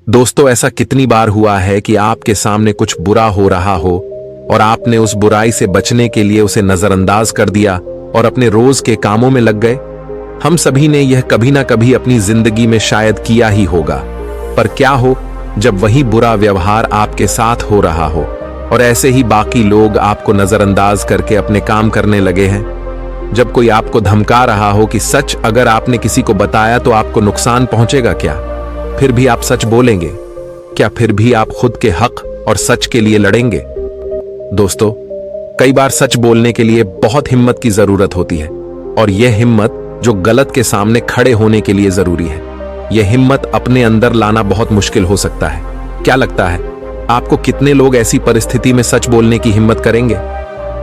दोस्तों, ऐसा कितनी बार हुआ है कि आपके सामने कुछ बुरा हो रहा हो और आपने उस बुराई से बचने के लिए उसे नजरअंदाज कर दिया और अपने रोज के कामों में लग गए। हम सभी ने यह कभी ना कभी अपनी जिंदगी में शायद किया ही होगा। पर क्या हो जब वही बुरा व्यवहार आपके साथ हो रहा हो और ऐसे ही बाकी लोग आपको नजरअंदाज करके अपने काम करने लगे हैं। जब कोई आपको धमका रहा हो कि सच अगर आपने किसी को बताया तो आपको नुकसान पहुंचेगा क्या, फिर भी आप सच बोलेंगे क्या? फिर भी आप खुद के हक और सच के लिए लड़ेंगे? दोस्तों, कई बार सच बोलने के लिए बहुत हिम्मत की जरूरत होती है और यह हिम्मत जो गलत के सामने खड़े होने के लिए जरूरी है। यह हिम्मत अपने अंदर लाना बहुत मुश्किल हो सकता है। क्या लगता है आपको कितने लोग ऐसी परिस्थिति में सच बोलने की हिम्मत करेंगे?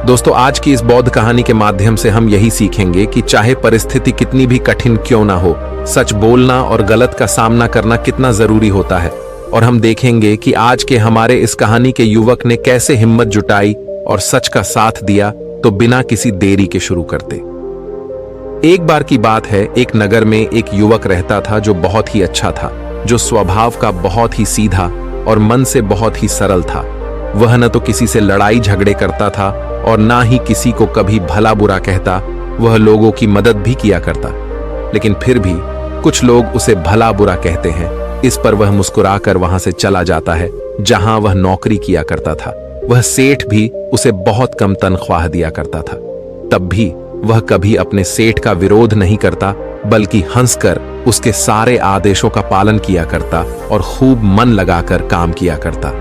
दोस्तों, आज की इस बौद्ध कहानी के माध्यम से हम यही सीखेंगे कि चाहे परिस्थिति कितनी भी कठिन क्यों ना हो, सच बोलना और गलत का सामना करना कितना जरूरी होता है। और हम देखेंगे कि आज के हमारे इस कहानी के युवक ने कैसे हिम्मत जुटाई और सच का साथ दिया, तो बिना किसी देरी के शुरू करते। एक बार की बात है, एक नगर में एक युवक रहता था जो बहुत ही अच्छा था, जो स्वभाव का बहुत ही सीधा और मन से बहुत ही सरल था। वह न तो किसी से लड़ाई झगड़े करता था और ना ही किसी को कभी भला बुरा कहता। वह लोगों की मदद भी किया करता, लेकिन फिर भी कुछ लोग उसे भला बुरा कहते हैं। इस पर वह मुस्कुराकर वहां से चला जाता है जहां वह नौकरी किया करता था। वह सेठ भी उसे बहुत कम तनख्वाह दिया करता था। तब भी वह कभी अपने सेठ का विरोध नहीं करता, बल्कि हंसकर उसके सारे आदेशों का पालन किया करता और खूब मन लगाकर काम किया करता।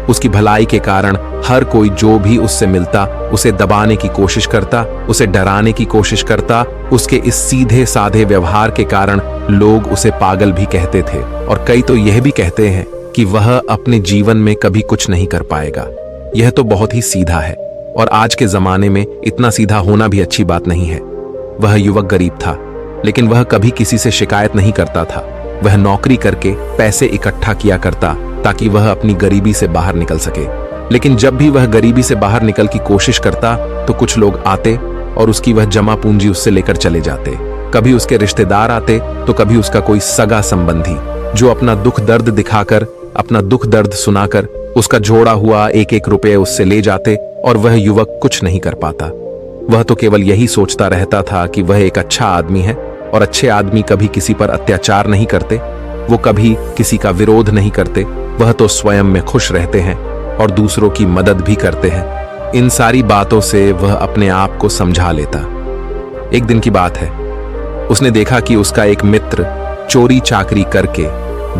उसकी भलाई के कारण हर कोई जो भी उससे मिलता उसे दबाने की कोशिश करता, उसे डराने की कोशिश करता। उसके इस सीधे साधे व्यवहार के कारण लोग उसे पागल भी कहते थे और कई तो यह भी कहते हैं कि वह अपने जीवन में कभी कुछ नहीं कर पाएगा। यह तो बहुत ही सीधा है और आज के जमाने में इतना सीधा होना भी अच्छी बात नहीं है। वह युवक गरीब था, लेकिन वह कभी किसी से शिकायत नहीं करता था। वह नौकरी करके पैसे इकट्ठा किया करता ताकि वह अपनी गरीबी से बाहर निकल सके। लेकिन जब भी वह गरीबी से बाहर निकल की कोशिश करता तो कुछ लोग आते और उसकी वह जमा पूंजी उससे लेकर चले जाते। कभी उसके रिश्तेदार आते तो कभी उसका कोई सगा संबंधी, जो अपना दुख दर्द दिखाकर, अपना दुख दर्द सुनाकर उसका जोड़ा हुआ एक एक रुपये उससे ले जाते और वह युवक कुछ नहीं कर पाता। वह तो केवल यही सोचता रहता था कि वह एक अच्छा आदमी है और अच्छे आदमी कभी किसी पर अत्याचार नहीं करते, वो कभी किसी का विरोध नहीं करते। वह तो स्वयं में खुश रहते हैं और दूसरों की मदद भी करते हैं। इन सारी बातों से वह अपने आप को समझा लेता। एक दिन की बात है, उसने देखा कि उसका एक मित्र चोरी चाकरी करके,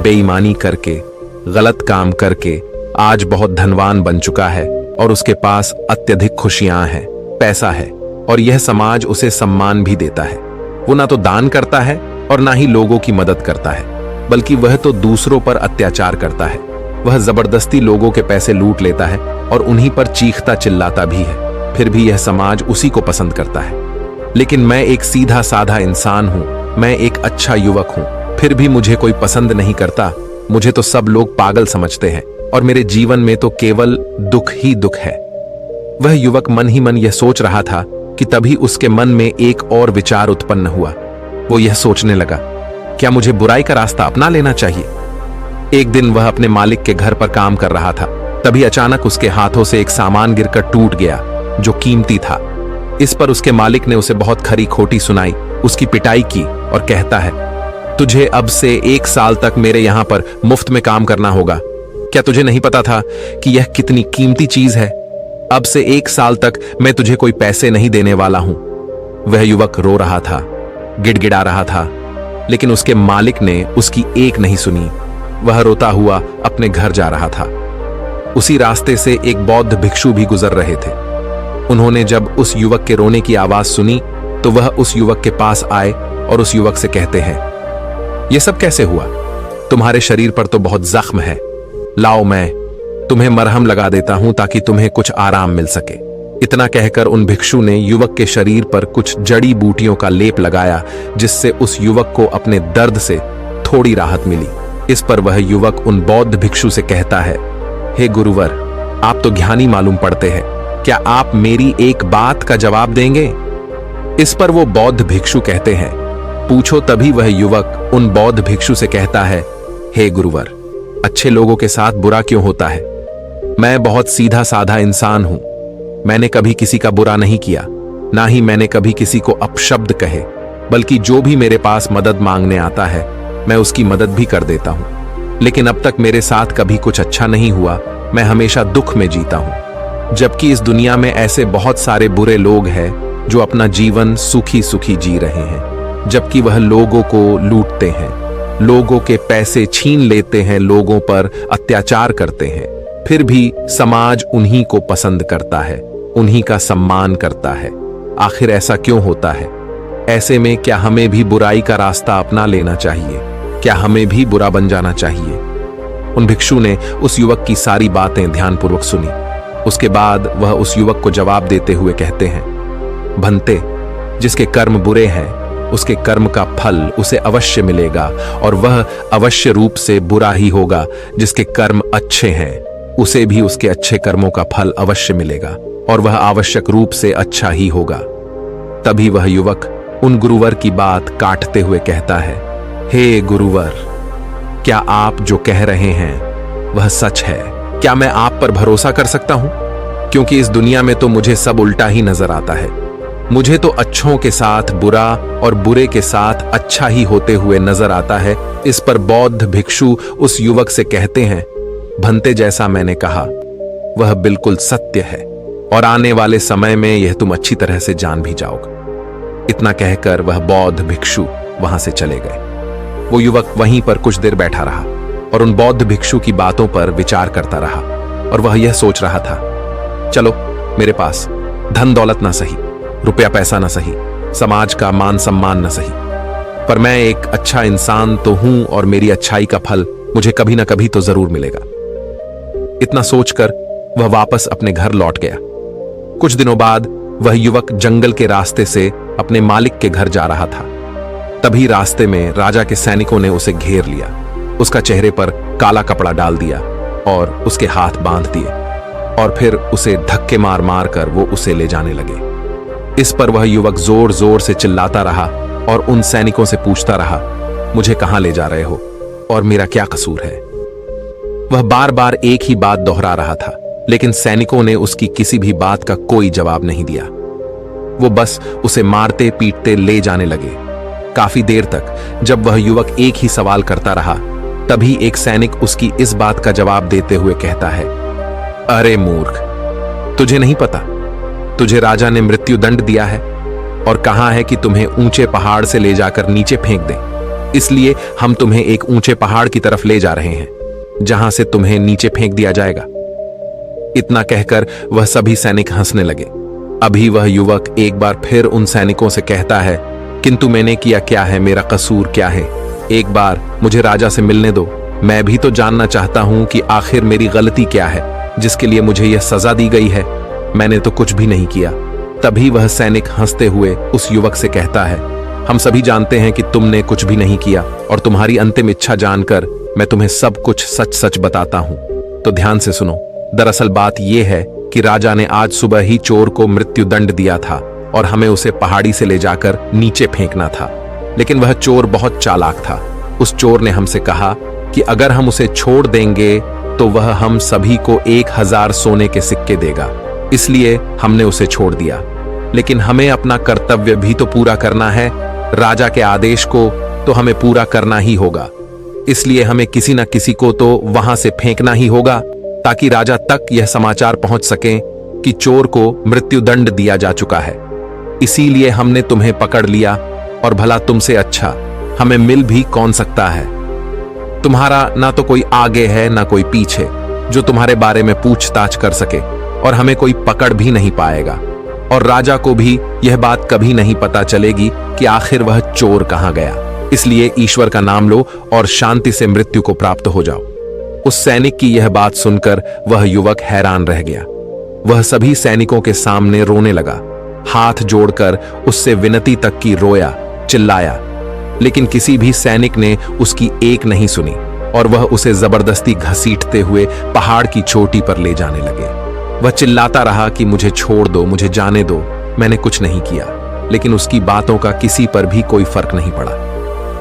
बेईमानी करके, गलत काम करके आज बहुत धनवान बन चुका है और उसके पास अत्यधिक खुशियां हैं, पैसा है और यह समाज उसे सम्मान भी देता है। वो ना तो दान करता है और ना ही लोगों की मदद करता है, बल्कि वह तो दूसरों पर अत्याचार करता है। वह जबरदस्ती लोगों के पैसे लूट लेता है और उन्हीं पर चीखता चिल्लाता भी है। फिर भी यह समाज उसी को पसंद करता है। लेकिन मैं एक सीधा साधा इंसान हूं, मैं एक अच्छा युवक हूं, फिर भी मुझे कोई पसंद नहीं करता। मुझे तो सब लोग पागल समझते हैं और मेरे जीवन में तो केवल दुख ही दुख है। वह युवक मन ही मन यह सोच रहा था कि तभी उसके मन में एक और विचार उत्पन्न हुआ। वो यह सोचने लगा, क्या मुझे बुराई का रास्ता अपना लेना चाहिए? एक दिन वह अपने मालिक के घर पर काम कर रहा था। तभी अचानक उसके हाथों से एक सामान गिरकर टूट गया जो कीमती था। इस पर उसके मालिक ने उसे बहुत खरी खोटी सुनाई, उसकी पिटाई की और कहता है, तुझे अब से 1 साल तक मेरे यहां पर मुफ्त में काम करना होगा। क्या तुझे नहीं पता था कि यह कितनी कीमती चीज है? अब से 1 साल तक मैं तुझे कोई पैसे नहीं देने वाला हूं। वह युवक रो रहा था, गिड़गिड़ा रहा था, लेकिन उसके मालिक ने उसकी एक नहीं सुनी। वह रोता हुआ अपने घर जा रहा था। उसी रास्ते से एक बौद्ध भिक्षु भी गुजर रहे थे। उन्होंने जब उस युवक के रोने की आवाज सुनी तो वह उस युवक के पास आए और उस युवक से कहते हैं, यह सब कैसे हुआ? तुम्हारे शरीर पर तो बहुत जख्म है, लाओ मैं तुम्हें मरहम लगा देता हूं ताकि तुम्हें कुछ आराम मिल सके। इतना कहकर उन भिक्षु ने युवक के शरीर पर कुछ जड़ी बूटियों का लेप लगाया, जिससे उस युवक को अपने दर्द से थोड़ी राहत मिली। इस पर वह युवक उन बौद्ध भिक्षु से कहता है, हे गुरुवर, आप तो ज्ञानी मालूम पड़ते हैं, क्या आप मेरी एक बात का जवाब देंगे? इस पर वो बौद्ध भिक्षु कहते हैं, पूछो। तभी वह युवक उन बौद्ध भिक्षु से कहता है, हे गुरुवर, अच्छे लोगों के साथ बुरा क्यों होता है? मैं बहुत सीधा साधा इंसान हूं। मैंने कभी किसी का बुरा नहीं किया, ना ही मैंने कभी किसी को अपशब्द कहे, बल्कि जो भी मेरे पास मदद मांगने आता है मैं उसकी मदद भी कर देता हूं। लेकिन अब तक मेरे साथ कभी कुछ अच्छा नहीं हुआ। मैं हमेशा दुख में जीता हूं, जबकि इस दुनिया में ऐसे बहुत सारे बुरे लोग हैं जो अपना जीवन सुखी सुखी जी रहे हैं, जबकि वह लोगों को लूटते हैं, लोगों के पैसे छीन लेते हैं, लोगों पर अत्याचार करते हैं। फिर भी समाज उन्हीं को पसंद करता है, उन्हीं का सम्मान करता है। आखिर ऐसा क्यों होता है? ऐसे में क्या हमें भी बुराई का रास्ता अपना लेना चाहिए? क्या हमें भी बुरा बन जाना चाहिए? उन भिक्षु ने उस युवक की सारी बातें ध्यानपूर्वक सुनी। उसके बाद वह उस युवक को जवाब देते हुए कहते हैं, भंते, जिसके कर्म बुरे हैं उसके कर्म का फल उसे अवश्य मिलेगा, और वह अवश्य रूप से बुरा ही होगा। जिसके कर्म अच्छे हैं उसे भी उसके अच्छे कर्मों का फल अवश्य मिलेगा, और वह आवश्यक रूप से अच्छा ही होगा। तभी वह युवक उन गुरुवर की बात काटते हुए कहता है, हे गुरुवर, क्या आप जो कह रहे हैं वह सच है? क्या मैं आप पर भरोसा कर सकता हूं? क्योंकि इस दुनिया में तो मुझे सब उल्टा ही नजर आता है। मुझे तो अच्छों के साथ बुरा और बुरे के साथ अच्छा ही होते हुए नजर आता है। इस पर बौद्ध भिक्षु उस युवक से कहते हैं, भंते, जैसा मैंने कहा वह बिल्कुल सत्य है, और आने वाले समय में यह तुम अच्छी तरह से जान भी जाओगे। इतना कहकर वह बौद्ध भिक्षु वहां से चले गए। वो युवक वहीं पर कुछ देर बैठा रहा और उन बौद्ध भिक्षु की बातों पर विचार करता रहा, और वह यह सोच रहा था, चलो, मेरे पास धन दौलत ना सही, रुपया पैसा ना सही, समाज का मान सम्मान ना सही, पर मैं एक अच्छा इंसान तो हूं, और मेरी अच्छाई का फल मुझे कभी ना कभी तो जरूर मिलेगा। इतना सोचकर वह वापस अपने घर लौट गया। कुछ दिनों बाद वह युवक जंगल के रास्ते से अपने मालिक के घर जा रहा था। तभी रास्ते में राजा के सैनिकों ने उसे घेर लिया, उसका चेहरे पर काला कपड़ा डाल दिया और उसके हाथ बांध दिए, और फिर उसे धक्के मार मार कर वो उसे ले जाने लगे। इस पर वह युवक जोर जोर से चिल्लाता रहा और उन सैनिकों से पूछता रहा, मुझे कहां ले जा रहे हो और मेरा क्या कसूर है? वह बार बार एक ही बात दोहरा रहा था, लेकिन सैनिकों ने उसकी किसी भी बात का कोई जवाब नहीं दिया। वो बस उसे मारते पीटते ले जाने लगे। काफी देर तक जब वह युवक एक ही सवाल करता रहा, तभी एक सैनिक उसकी इस बात का जवाब देते हुए कहता है, अरे मूर्ख, तुझे नहीं पता, तुझे राजा ने मृत्यु दंड दिया है और कहा है कि तुम्हें ऊंचे पहाड़ से ले जाकर नीचे फेंक दें। इसलिए हम तुम्हें एक ऊंचे पहाड़ की तरफ ले जा रहे हैं, जहां से तुम्हें नीचे फेंक दिया जाएगा। इतना कहकर वह सभी सैनिक हंसने लगे। अभी वह युवक एक बार फिर उन सैनिकों से कहता है, किंतु मैंने किया क्या है, मेरा कसूर क्या है? एक बार मुझे राजा से मिलने दो, मैं भी तो जानना चाहता हूं कि आखिर मेरी गलती क्या है जिसके लिए मुझे यह सजा दी गई है। मैंने तो कुछ भी नहीं किया। तभी वह सैनिक हंसते हुए उस युवक से कहता है, हम सभी जानते हैं कि तुमने कुछ भी नहीं किया, और तुम्हारी अंतिम इच्छा जानकर मैं तुम्हें सब कुछ सच सच बताता हूं। तो ध्यान से सुनो। दरअसल बात यह है कि राजा ने आज सुबह ही चोर को मृत्यु दंड दिया था और हमें उसे पहाड़ी से ले जाकर नीचे फेंकना था। लेकिन वह चोर बहुत चालाक था। उस चोर ने हमसे कहा कि अगर हम उसे छोड़ देंगे तो वह हम सभी को 1000 सोने के सिक्के देगा। इसलिए हमने उसे छोड़ दिया। लेकिन हमें अपना कर्तव्य भी तो पूरा करना है। राजा के आदेश को तो हमें पूरा करना ही होगा। इसलिए हमें किसी न किसी को तो वहां से फेंकना ही होगा, ताकि राजा तक यह समाचार पहुंच सके कि चोर को मृत्युदंड दिया जा चुका है। इसीलिए हमने तुम्हें पकड़ लिया, और भला तुमसे अच्छा हमें मिल भी कौन सकता है? तुम्हारा ना तो कोई आगे है ना कोई पीछे जो तुम्हारे बारे में पूछताछ कर सके, और हमें कोई पकड़ भी नहीं पाएगा, और राजा को भी यह बात कभी नहीं पता चलेगी कि आखिर वह चोर कहां गया। इसलिए ईश्वर का नाम लो और शांति से मृत्यु को प्राप्त हो जाओ। उस सैनिक की यह बात सुनकर वह युवक हैरान रह गया। वह सभी सैनिकों के सामने रोने लगा, हाथ जोड़कर उससे विनती तक की, रोया, चिल्लाया, लेकिन किसी भी सैनिक ने उसकी एक नहीं सुनी, और वह उसे जबरदस्ती घसीटते हुए पहाड़ की चोटी पर ले जाने लगे। वह चिल्लाता रहा कि मुझे छोड़ दो, मुझे जाने दो, मैंने कुछ नहीं किया। लेकिन उसकी बातों का किसी पर भी कोई फर्क नहीं पड़ा।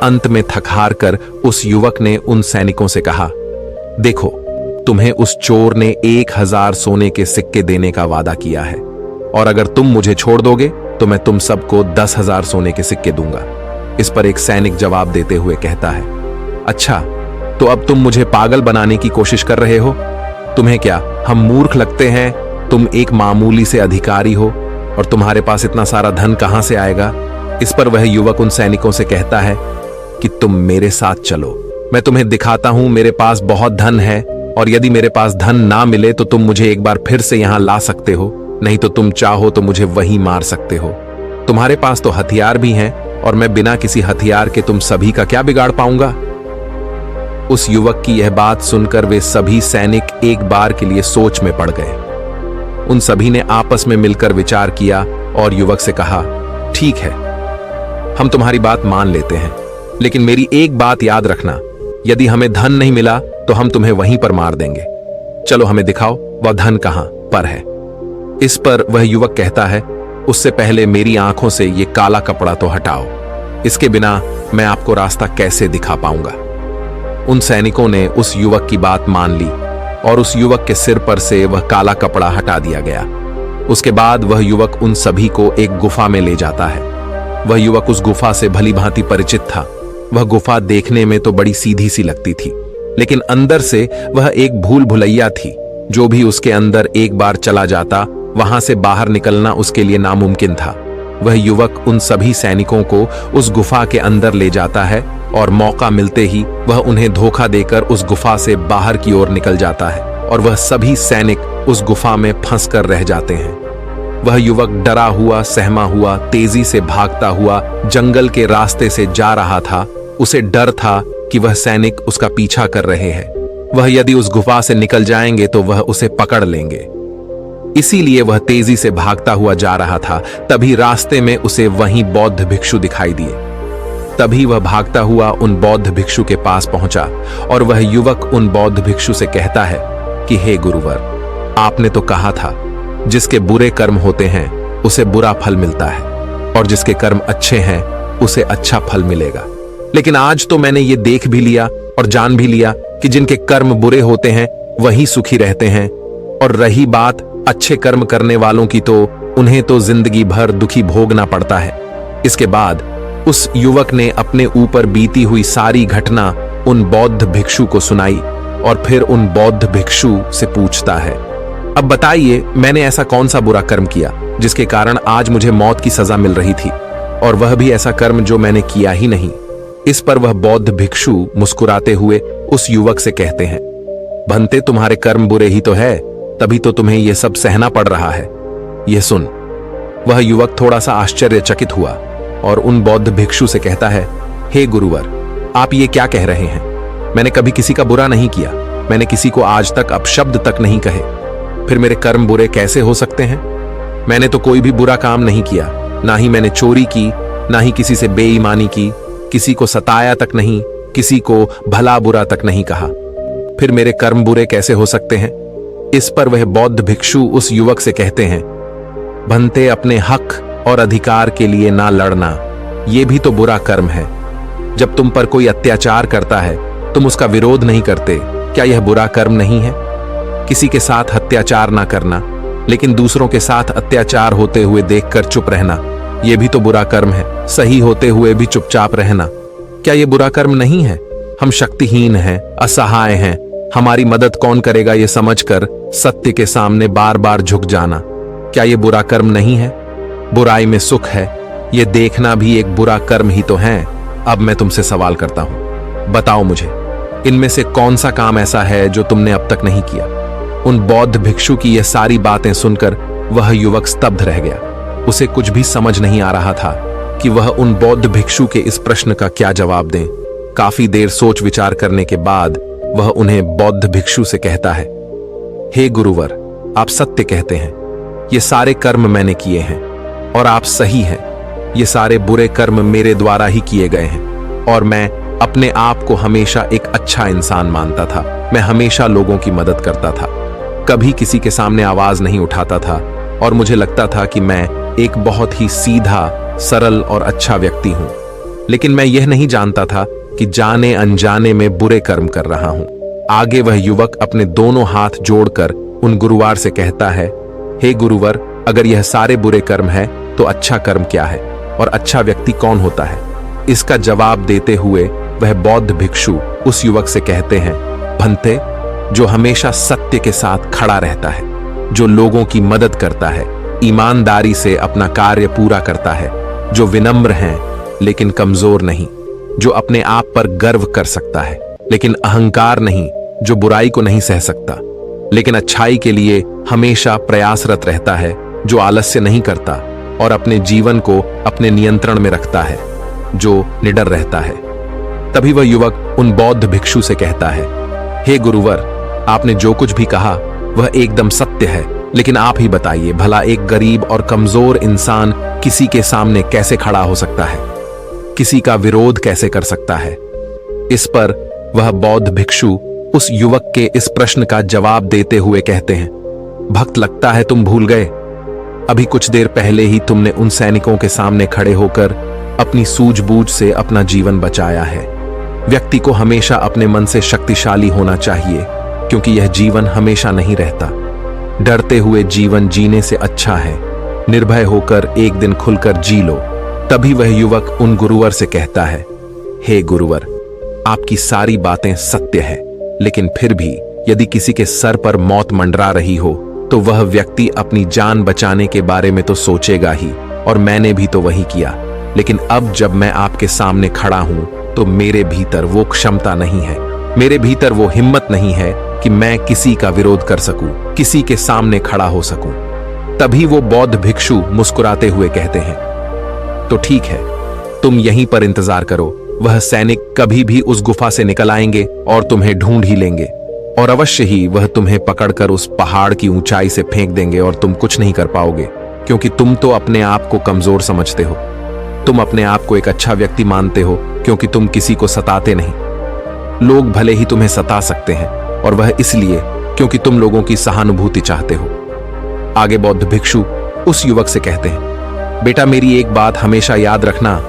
अंत में थक हार कर उस युवक ने उन सैनिकों से कहा, देखो, तुम्हें उस चोर ने 1000 सोने के सिक्के देने का वादा किया है, और अगर तुम मुझे छोड़ दोगे तो मैं तुम सबको 10,000 सोने के सिक्के दूंगा। इस पर एक सैनिक जवाब देते हुए कहता है, अच्छा, तो अब तुम मुझे पागल बनाने की कोशिश कर रहे हो? तुम्हें क्या हम मूर्ख लगते हैं? तुम एक मामूली से अधिकारी हो और तुम्हारे पास इतना सारा धन कहां से आएगा? इस पर वह युवक उन सैनिकों से कहता है कि तुम मेरे साथ चलो, मैं तुम्हें दिखाता हूं मेरे पास बहुत धन है, और यदि मेरे पास धन ना मिले तो तुम मुझे एक बार फिर से यहां ला सकते हो, नहीं तो तुम चाहो तो मुझे वहीं मार सकते हो। तुम्हारे पास तो हथियार भी हैं, और मैं बिना किसी हथियार के तुम सभी का क्या बिगाड़ पाऊंगा? उस युवक की यह बात सुनकर वे सभी सैनिक एक बार के लिए सोच में पड़ गए। उन सभी ने आपस में मिलकर विचार किया और युवक से कहा, ठीक है, हम तुम्हारी बात मान लेते हैं, लेकिन मेरी एक बात याद रखना, यदि हमें धन नहीं मिला तो हम तुम्हें वहीं पर मार देंगे। चलो हमें दिखाओ वह धन कहां पर है। इस पर वह युवक कहता है, उससे पहले मेरी आंखों से ये काला कपड़ा तो हटाओ, इसके बिना मैं आपको रास्ता कैसे दिखा पाऊंगा। उन सैनिकों ने उस युवक की बात मान ली और उस युवक के सिर पर से वह काला कपड़ा हटा दिया गया। उसके बाद वह युवक उन सभी को एक गुफा में ले जाता है। वह युवक उस गुफा से भली भांति परिचित था। वह गुफा देखने में तो बड़ी सीधी सी लगती थी, लेकिन अंदर से वह एक भूल भुलैया थी। जो भी उसके अंदर एक बार चला जाता, वहां से बाहर निकलना उसके लिए नामुमकिन था। वह युवक उन सभी सैनिकों को उस गुफा के अंदर ले जाता है और मौका मिलते ही वह उन्हें धोखा देकर उस गुफा से बाहर की ओर निकल जाता है, और वह सभी सैनिक उस गुफा में फंस कर रह जाते हैं। वह युवक डरा हुआ, सहमा हुआ, तेजी से भागता हुआ जंगल के रास्ते से जा रहा था। उसे डर था कि वह सैनिक उसका पीछा कर रहे हैं। वह यदि उस गुफा से निकल जाएंगे तो वह उसे पकड़ लेंगे। इसीलिए वह तेजी से भागता हुआ जा रहा था। तभी रास्ते में उसे वहीं बौद्ध भिक्षु दिखाई दिए। तभी वह भागता हुआ उन बौद्ध भिक्षु के पास पहुंचा और वह युवक उन बौद्ध भिक्षु से कहता है कि हे गुरुवर, आपने तो कहा था जिसके बुरे कर्म होते हैं उसे बुरा फल मिलता है, और जिसके कर्म अच्छे हैं उसे अच्छा फल मिलेगा। लेकिन आज तो मैंने ये देख भी लिया और जान भी लिया कि जिनके कर्म बुरे होते हैं वही सुखी रहते हैं, और रही बात अच्छे कर्म करने वालों की, तो उन्हें तो जिंदगी भर दुखी भोगना पड़ता है। इसके बाद उस युवक ने अपने ऊपर बीती हुई सारी घटना उन बौद्ध भिक्षु को सुनाई, और फिर उन बौद्ध भिक्षु से पूछता है, अब बताइए मैंने ऐसा कौन सा बुरा कर्म किया जिसके कारण आज मुझे मौत की सजा मिल रही थी, और वह भी ऐसा कर्म जो मैंने किया ही नहीं। इस पर वह बौद्ध भिक्षु मुस्कुराते हुए उस युवक से कहते हैं, भंते तुम्हारे कर्म बुरे ही तो है, तभी तो तुम्हें यह सब सहना पड़ रहा है। यह सुन वह युवक थोड़ा सा आश्चर्यचकित हुआ और उन बौद्ध भिक्षु से कहता है, हे गुरुवर, आप ये क्या कह रहे हैं? मैंने कभी किसी का बुरा नहीं किया, मैंने किसी को आज तक अपशब्द तक नहीं कहे, फिर मेरे कर्म बुरे कैसे हो सकते हैं? मैंने तो कोई भी बुरा काम नहीं किया, ना ही मैंने चोरी की, ना ही किसी से बेईमानी की, किसी को सताया तक नहीं, किसी को भला बुरा तक नहीं कहा, फिर मेरे कर्म बुरे कैसे हो सकते हैं? इस पर वह बौद्ध भिक्षु उस युवक से कहते हैं, भंते अपने हक और अधिकार के लिए ना लड़ना, यह भी तो बुरा कर्म है। जब तुम पर कोई अत्याचार करता है तुम उसका विरोध नहीं करते, क्या यह बुरा कर्म नहीं है? किसी के साथ अत्याचार ना करना, लेकिन दूसरों के साथ अत्याचार होते हुए देखकर चुप रहना, यह भी तो बुरा कर्म है। सही होते हुए भी चुपचाप रहना, क्या यह बुरा कर्म नहीं है? हम शक्तिहीन हैं, असहाय हैं, हमारी मदद कौन करेगा ये समझकर सत्य के सामने बार बार झुक जाना, क्या यह बुरा कर्म नहीं है? बुराई में सुख है, यह देखना भी एक बुरा कर्म ही तो है। अब मैं तुमसे सवाल करता हूं, बताओ मुझे इनमें से कौन सा काम ऐसा है जो तुमने अब तक नहीं किया? उन बौद्ध भिक्षु की यह सारी बातें सुनकर वह युवक स्तब्ध रह गया। उसे कुछ भी समझ नहीं आ रहा था कि वह उन बौद्ध भिक्षु के इस प्रश्न का क्या जवाब दें। काफी देर सोच विचार करने के बाद वह उन्हें बौद्ध भिक्षु से कहता है, हे गुरुवर, आप सत्य कहते हैं, ये सारे कर्म मैंने किए हैं और आप सही हैं। ये सारे बुरे कर्म मेरे द्वारा ही किए गए हैं और मैं अपने आप को हमेशा एक अच्छा इंसान मानता था। मैं हमेशा लोगों की मदद करता था, कभी किसी के सामने आवाज नहीं उठाता था और मुझे लगता था कि मैं एक बहुत ही सीधा, सरल और अच्छा व्यक्ति हूं। लेकिन मैं यह नहीं जानता था कि जाने अनजाने में बुरे कर्म कर रहा हूं। आगे वह युवक अपने दोनों हाथ जोड़कर उन गुरुवार से कहता है, हे गुरुवर, अगर यह सारे बुरे कर्म है तो अच्छा कर्म क्या है और अच्छा व्यक्ति कौन होता है? इसका जवाब देते हुए वह बौद्ध भिक्षु उस युवक से कहते हैं, भंते, जो हमेशा सत्य के साथ खड़ा रहता है, जो लोगों की मदद करता है, ईमानदारी से अपना कार्य पूरा करता है, जो विनम्र हैं लेकिन कमजोर नहीं, जो अपने आप पर गर्व कर सकता है लेकिन अहंकार नहीं, जो बुराई को नहीं सह सकता लेकिन अच्छाई के लिए हमेशा प्रयासरत रहता है, जो आलस्य नहीं करता और अपने जीवन को अपने नियंत्रण में रखता है, जो निडर रहता है। तभी वह युवक उन बौद्ध भिक्षु से कहता है, हे गुरुवर, आपने जो कुछ भी कहा वह एकदम सत्य है, लेकिन आप ही बताइए, भला एक गरीब और कमजोर इंसान किसी के सामने कैसे खड़ा हो सकता है, किसी का विरोध कैसे कर सकता है? इस पर वह बौद्ध भिक्षु उस युवक के इस प्रश्न का जवाब देते हुए कहते हैं, भक्त, लगता है तुम भूल गए। अभी कुछ देर पहले ही तुमने उन सैनिकों के सामने खड़े होकर अपनी सूझबूझ से अपना जीवन बचाया है। व्यक्ति को हमेशा अपने मन से शक्तिशाली होना चाहिए, क्योंकि यह जीवन हमेशा नहीं रहता। डरते हुए जीवन जीने से अच्छा है, निर्भय होकर एक दिन खुलकर जी लो। तभी वह युवक उन गुरुवर से कहता है, हे गुरुवर, आपकी सारी बातें सत्य है, लेकिन फिर भी यदि किसी के सर पर मौत मंडरा रही हो तो वह व्यक्ति अपनी जान बचाने के बारे में तो सोचेगा ही, और मैंने भी तो वही किया। लेकिन अब जब मैं आपके सामने खड़ा हूं तो मेरे भीतर वो क्षमता नहीं है, मेरे भीतर वो हिम्मत नहीं है कि मैं किसी का विरोध कर सकूं, किसी के सामने खड़ा हो सकूं। तभी वो बौद्ध भिक्षु मुस्कुराते हुए कहते हैं, तो ठीक है, तुम यहीं पर इंतजार करो, वह सैनिक कभी भी उस गुफा से निकल आएंगे और तुम्हें ढूंढ ही लेंगे, और अवश्य ही वह तुम्हें पकड़कर उस पहाड़ की ऊंचाई से फेंक देंगे और तुम कुछ नहीं कर पाओगे, क्योंकि तुम तो अपने आप को कमजोर समझते हो। तुम अपने आप को एक अच्छा व्यक्ति मानते हो, क्योंकि तुम किसी को सताते नहीं। लोग भले ही तुम्हें सता सकते हैं, और वह इसलिए क्योंकि तुम लोगों की सहानुभूति चाहते हो। आगे बौद्ध भिक्षु उस युवक से कहते हैं, बेटा, मेरी एक बात हमेशा याद रखना,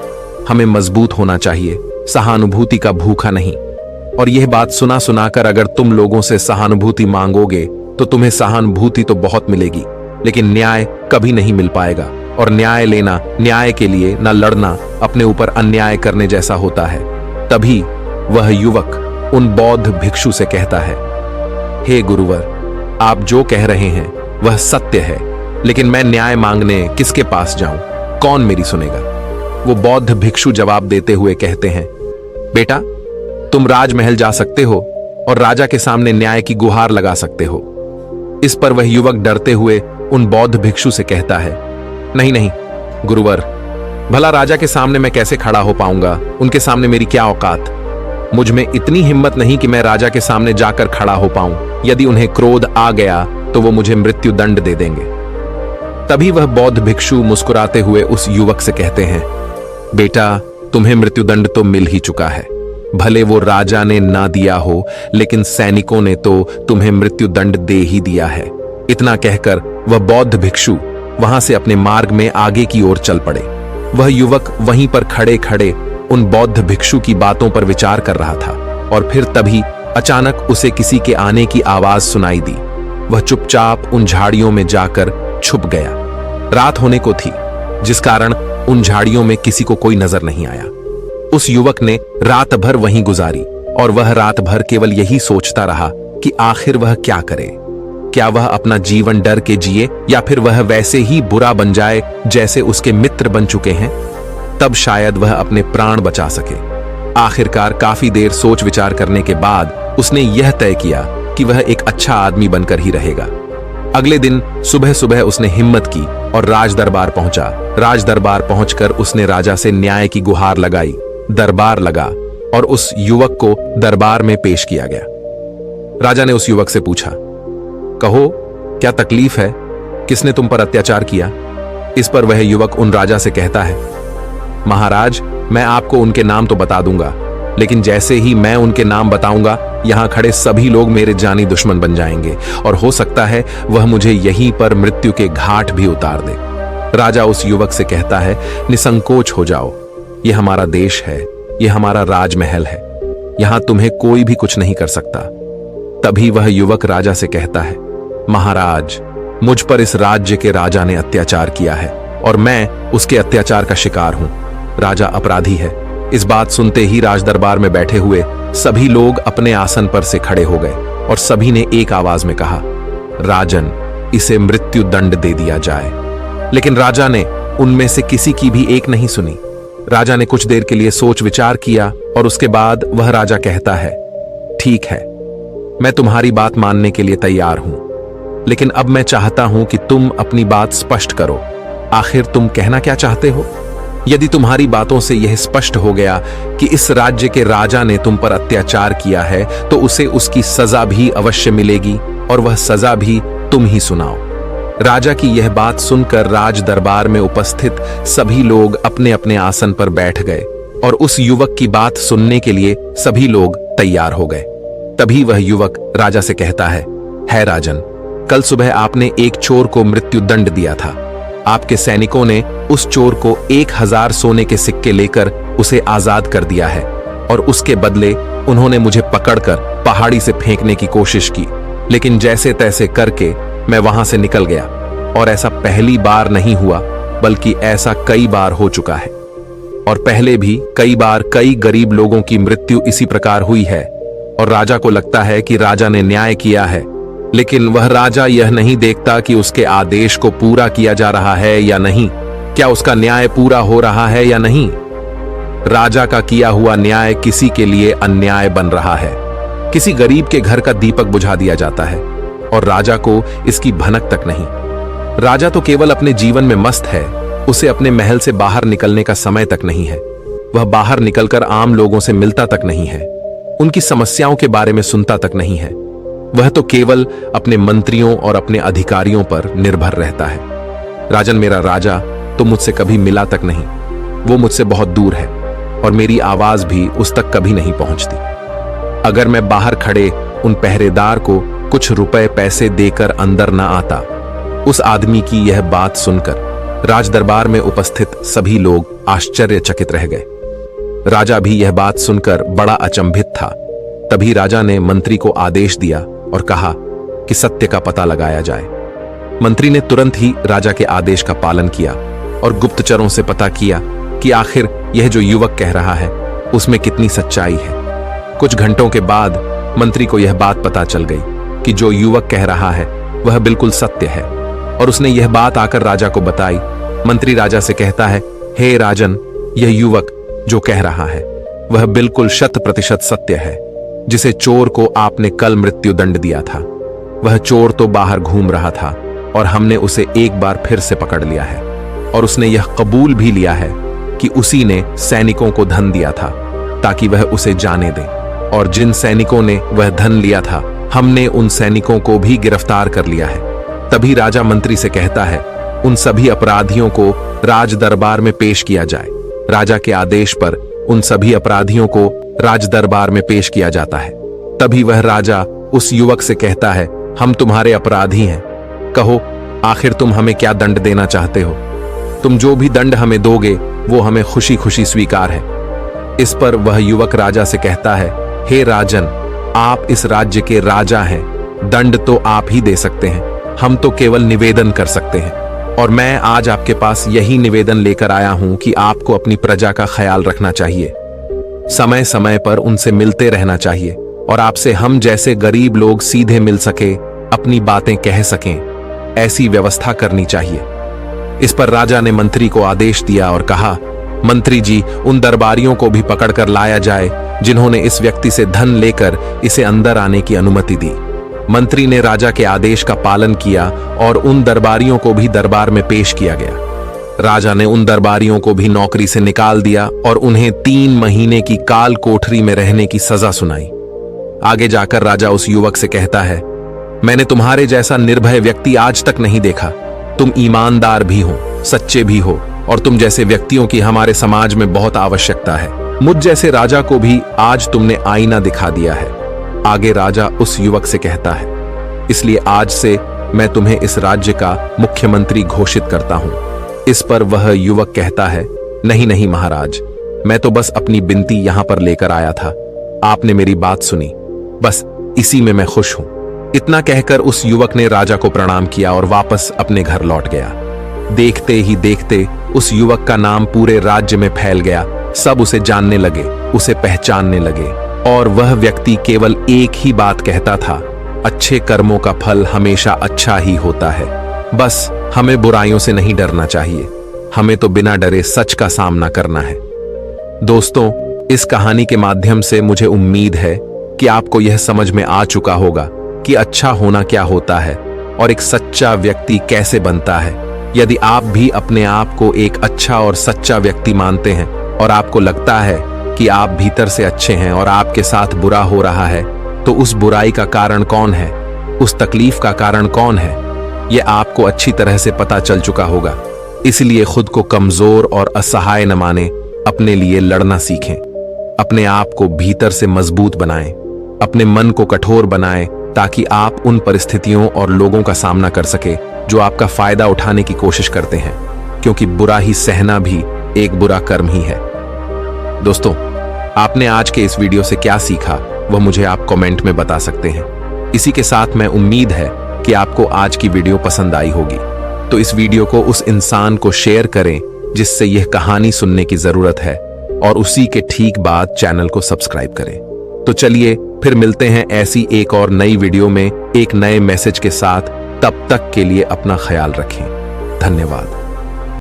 हमें मजबूत होना चाहिए, सहानुभूति का भूखा नहीं। और यह बात सुना सुनाकर अगर तुम लोगों से सहानुभूति मांगोगे तो तुम्हें सहानुभूति तो बहुत मिलेगी, लेकिन न्याय कभी नहीं मिल पाएगा। और न्याय लेना, न्याय के लिए न लड़ना, अपने ऊपर अन्याय करने जैसा होता है। तभी वह युवक उन बौद्ध भिक्षु से कहता है, हे गुरुवर, आप जो कह रहे हैं वह सत्य है, लेकिन मैं न्याय मांगने किसके पास जाऊं? कौन मेरी सुनेगा? वो बौद्ध भिक्षु जवाब देते हुए कहते हैं, बेटा, तुम राजमहल जा सकते हो और राजा के सामने न्याय की गुहार लगा सकते हो। इस पर वह युवक डरते हुए उन बौद्ध भिक्षु से कहता है, नहीं नहीं गुरुवर, भला राजा के सामने मैं कैसे खड़ा हो पाऊंगा? उनके सामने मेरी क्या औकात? मुझ में इतनी हिम्मत नहीं कि मैं राजा के सामने जाकर खड़ा हो पाऊं। यदि उन्हें क्रोध आ गया तो वो मुझे मृत्यु दंड दे देंगे। तभी वह बौद्ध भिक्षु मुस्कुराते हुए उस युवक से कहते हैं, बेटा, तुम्हें मृत्युदंड तो मिल ही चुका है। भले वो राजा ने ना दिया हो, लेकिन सैनिकों ने तो तुम्हें मृत्युदंड दे ही दिया है। इतना कहकर वह बौद्ध भिक्षु वहां से अपने मार्ग में आगे की ओर चल पड़े। वह युवक वहीं पर खड़े खड़े उन बौद्ध भिक्षु की बातों पर विचार कर रहा था, और फिर तभी अचानक उसे किसी के आने की आवाज सुनाई दी। वह चुपचाप उन झाड़ियों में जाकर छुप गया। रात होने को थी, जिस कारण उन झाड़ियों में किसी को कोई नजर नहीं आया। उस युवक ने रात भर वहीं गुजारी, और वह रात भर केवल यही सोचता रहा कि आखिर वह क्या करे। क्या वह अपना जीवन डर के जिए, या फिर वह वैसे ही बुरा बन जाए जैसे उसके मित्र बन चुके हैं? तब शायद वह अपने प्राण बचा सके। आखिरकार काफी देर सोच विचार करने के बाद उसने यह तय किया कि वह एक अच्छा आदमी बनकर ही रहेगा। अगले दिन सुबह सुबह उसने हिम्मत की और राज दरबार पहुंचा। राज दरबार पहुंचकर उसने राजा से न्याय की गुहार लगाई। दरबार लगा और उस युवक को दरबार में पेश किया गया। राजा ने उस युवक से पूछा, कहो, क्या तकलीफ है? किसने तुम पर अत्याचार किया? इस पर वह युवक उन राजा से कहता है, महाराज, मैं आपको उनके नाम तो बता दूंगा, लेकिन जैसे ही मैं उनके नाम बताऊंगा, यहां खड़े सभी लोग मेरे जानी दुश्मन बन जाएंगे, और हो सकता है वह मुझे यहीं पर मृत्यु के घाट भी उतार दे। राजा उस युवक से कहता है, निसंकोच हो जाओ, यह हमारा देश है, यह हमारा राजमहल है, यहां तुम्हें कोई भी कुछ नहीं कर सकता। तभी वह युवक राजा से कहता है, महाराज, मुझ पर इस राज्य के राजा ने अत्याचार किया है और मैं उसके अत्याचार का शिकार हूं। राजा अपराधी है। इस बात सुनते ही राजदरबार में बैठे हुए सभी लोग अपने आसन पर से खड़े हो गए और सभी ने एक आवाज में कहा, राजन, इसे मृत्यु दंड दे दिया जाए। लेकिन राजा ने उनमें से किसी की भी एक नहीं सुनी। राजा ने कुछ देर के लिए सोच विचार किया और उसके बाद वह राजा कहता है, ठीक है, मैं तुम्हारी बात मानने के लिए तैयार हूं, लेकिन अब मैं चाहता हूं कि तुम अपनी बात स्पष्ट करो। आखिर तुम कहना क्या चाहते हो? यदि तुम्हारी बातों से यह स्पष्ट हो गया कि इस राज्य के राजा ने तुम पर अत्याचार किया है, तो उसे उसकी सजा भी अवश्य मिलेगी और वह सजा भी तुम ही सुनाओ। राजा की यह बात सुनकर राज दरबार में उपस्थित सभी लोग अपने अपने आसन पर बैठ गए और उस युवक की बात सुनने के लिए सभी लोग तैयार हो गए। तभी वह युवक राजा से कहता है राजन, कल सुबह आपने एक चोर को मृत्यु दंड दिया था। आपके सैनिकों ने उस चोर को 1000 सोने के सिक्के लेकर उसे आजाद कर दिया है और उसके बदले उन्होंने मुझे पकड़कर पहाड़ी से फेंकने की कोशिश की, लेकिन जैसे तैसे करके मैं वहां से निकल गया। और ऐसा पहली बार नहीं हुआ, बल्कि ऐसा कई बार हो चुका है और पहले भी कई बार कई गरीब लोगों की मृत्यु इसी प्रकार हुई है। और राजा को लगता है कि राजा ने न्याय किया है, लेकिन वह राजा यह नहीं देखता कि उसके आदेश को पूरा किया जा रहा है या नहीं, क्या उसका न्याय पूरा हो रहा है या नहीं। राजा का किया हुआ न्याय किसी के लिए अन्याय बन रहा है। किसी गरीब के घर का दीपक बुझा दिया जाता है और राजा को इसकी भनक तक नहीं। राजा तो केवल अपने जीवन में मस्त है, उसे अपने महल से बाहर निकलने का समय तक नहीं है। वह बाहर निकलकर आम लोगों से मिलता तक नहीं है, उनकी समस्याओं के बारे में सुनता तक नहीं है। वह तो केवल अपने मंत्रियों और अपने अधिकारियों पर निर्भर रहता है। राजन, मेरा राजा तो मुझसे कभी मिला तक नहीं, वो मुझसे बहुत दूर है और मेरी आवाज भी उस तक कभी नहीं पहुंचती। अगर मैं बाहर खड़े उन पहरेदार को कुछ रुपए पैसे देकर अंदर न आता। उस आदमी की यह बात सुनकर राज दरबार में उपस्थित सभी लोग आश्चर्यचकित रह गए। राजा भी यह बात सुनकर बड़ा अचंभित था। तभी राजा ने मंत्री को आदेश दिया और कहा कि सत्य का पता लगाया जाए। मंत्री ने तुरंत ही राजा के आदेश का पालन किया और गुप्तचरों से पता किया कि आखिर यह जो युवक कह रहा है उसमें कितनी सच्चाई है। कुछ घंटों के बाद मंत्री को यह बात पता चल गई कि जो युवक कह रहा है वह बिल्कुल सत्य है और उसने यह बात आकर राजा को बताई। मंत्री राजा से कहता है, हे राजन, यह युवक जो कह रहा है वह बिल्कुल 100% सत्य है। जिसे चोर को आपने कल मृत्यु दंड दिया था, वह चोर तो बाहर घूम रहा था और हमने उसे एक बार फिर से पकड़ लिया है और उसने यह कबूल भी लिया है कि उसी ने सैनिकों को धन दिया था ताकि वह उसे जाने दे। और जिन सैनिकों ने वह धन लिया था, हमने उन सैनिकों को भी गिरफ्तार कर लिया है। तभी राजा मंत्री से कहता है, उन सभी अपराधियों को राज दरबार में पेश किया जाए। राजा के आदेश पर उन सभी अपराधियों को राज दरबार में पेश किया जाता है। तभी वह राजा उस युवक से कहता है, हम तुम्हारे अपराधी हैं, कहो आखिर तुम हमें क्या दंड देना चाहते हो? तुम जो भी दंड हमें दोगे वो हमें खुशी खुशी स्वीकार है। इस पर वह युवक राजा से कहता है, हे राजन, आप इस राज्य के राजा हैं, दंड तो आप ही दे सकते हैं, हम तो केवल निवेदन कर सकते हैं। और मैं आज आपके पास यही निवेदन लेकर आया हूं कि आपको अपनी प्रजा का ख्याल रखना चाहिए, समय समय पर उनसे मिलते रहना चाहिए और आपसे हम जैसे गरीब लोग सीधे मिल सके, अपनी बातें कह सकें, ऐसी व्यवस्था करनी चाहिए। इस पर राजा ने मंत्री को आदेश दिया और कहा, मंत्री जी, उन दरबारियों को भी पकड़कर लाया जाए जिन्होंने इस व्यक्ति से धन लेकर इसे अंदर आने की अनुमति दी। मंत्री ने राजा के आदेश का पालन किया और उन दरबारियों को भी दरबार में पेश किया गया। राजा ने उन दरबारियों को भी नौकरी से निकाल दिया और उन्हें 3 महीने की काल कोठरी में रहने की सजा सुनाई। आगे जाकर राजा उस युवक से कहता है, मैंने तुम्हारे जैसा निर्भय व्यक्ति आज तक नहीं देखा। तुम ईमानदार भी हो, सच्चे भी हो और तुम जैसे व्यक्तियों की हमारे समाज में बहुत आवश्यकता है। मुझ जैसे राजा को भी आज तुमने आईना दिखा दिया है। आगे राजा उस युवक से कहता है, इसलिए आज से मैं तुम्हें इस राज्य का मुख्यमंत्री घोषित करता हूं। इस पर वह युवक कहता है, नहीं नहीं महाराज, मैं तो बस अपनी बिनती यहां पर लेकर आया था। आपने मेरी बात सुनी, बस इसी में मैं खुश हूं। इतना कहकर उस युवक ने राजा को प्रणाम किया और वापस अपने घर लौट गया। देखते ही देखते उस युवक का नाम पूरे राज्य में फैल गया। सब उसे जानने लगे, उसे पहचानने लगे और वह व्यक्ति केवल एक ही बात कहता था, अच्छे कर्मों का फल हमेशा अच्छा ही होता है। बस हमें बुराइयों से नहीं डरना चाहिए, हमें तो बिना डरे सच का सामना करना है। दोस्तों, इस कहानी के माध्यम से मुझे उम्मीद है कि आपको यह समझ में आ चुका होगा कि अच्छा होना क्या होता है और एक सच्चा व्यक्ति कैसे बनता है। यदि आप भी अपने आप को एक अच्छा और सच्चा व्यक्ति मानते हैं और आपको लगता है कि आप भीतर से अच्छे हैं और आपके साथ बुरा हो रहा है, तो उस बुराई का कारण कौन है, उस तकलीफ का कारण कौन है, यह आपको अच्छी तरह से पता चल चुका होगा। इसलिए खुद को कमजोर और असहाय न माने, अपने लिए लड़ना सीखें, अपने आप को भीतर से मजबूत बनाएं, अपने मन को कठोर बनाएं ताकि आप उन परिस्थितियों और लोगों का सामना कर सके जो आपका फायदा उठाने की कोशिश करते हैं, क्योंकि बुरा ही सहना भी एक बुरा कर्म ही है। दोस्तों, आपने आज के इस वीडियो से क्या सीखा वह मुझे आप कमेंट में बता सकते हैं। इसी के साथ मैं उम्मीद है कि आपको आज की वीडियो पसंद आई होगी, तो इस वीडियो को उस इंसान को शेयर करें जिससे यह कहानी सुनने की जरूरत है, और उसी के ठीक बाद चैनल को सब्सक्राइब करें। तो चलिए फिर मिलते हैं ऐसी एक और नई वीडियो में एक नए मैसेज के साथ। तब तक के लिए अपना ख्याल रखें। धन्यवाद।